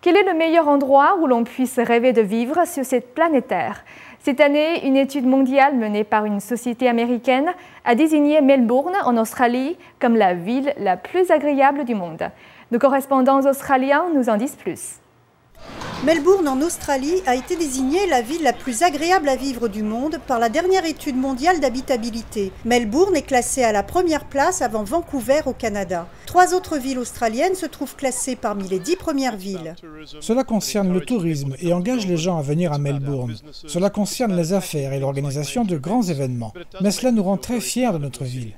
Quel est le meilleur endroit où l'on puisse rêver de vivre sur cette planète Terre? Cette année, une étude mondiale menée par une société américaine a désigné Melbourne, en Australie, comme la ville la plus agréable du monde. Nos correspondants australiens nous en disent plus. Melbourne, en Australie, a été désignée la ville la plus agréable à vivre du monde par la dernière étude mondiale d'habitabilité. Melbourne est classée à la première place avant Vancouver au Canada. 3 autres villes australiennes se trouvent classées parmi les 10 premières villes. Cela concerne le tourisme et engage les gens à venir à Melbourne. Cela concerne les affaires et l'organisation de grands événements. Mais cela nous rend très fiers de notre ville.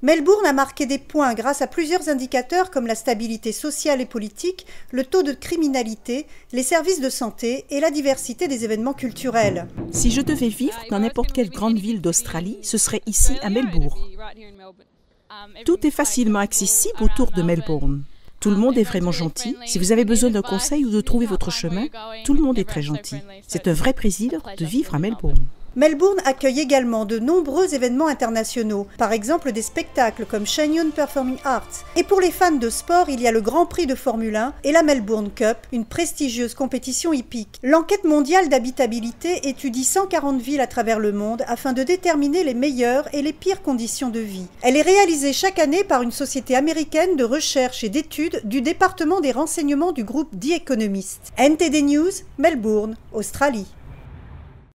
Melbourne a marqué des points grâce à plusieurs indicateurs comme la stabilité sociale et politique, le taux de criminalité, les services de santé et la diversité des événements culturels. Si je devais vivre dans n'importe quelle grande ville d'Australie, ce serait ici à Melbourne. Tout est facilement accessible autour de Melbourne. Tout le monde est vraiment gentil. Si vous avez besoin d'un conseil ou de trouver votre chemin, tout le monde est très gentil. C'est un vrai plaisir de vivre à Melbourne. Melbourne accueille également de nombreux événements internationaux, par exemple des spectacles comme Shenyun Performing Arts. Et pour les fans de sport, il y a le Grand Prix de Formule 1 et la Melbourne Cup, une prestigieuse compétition hippique. L'enquête mondiale d'habitabilité étudie 140 villes à travers le monde afin de déterminer les meilleures et les pires conditions de vie. Elle est réalisée chaque année par une société américaine de recherche et d'études du département des renseignements du groupe The Economist. NTD News, Melbourne, Australie.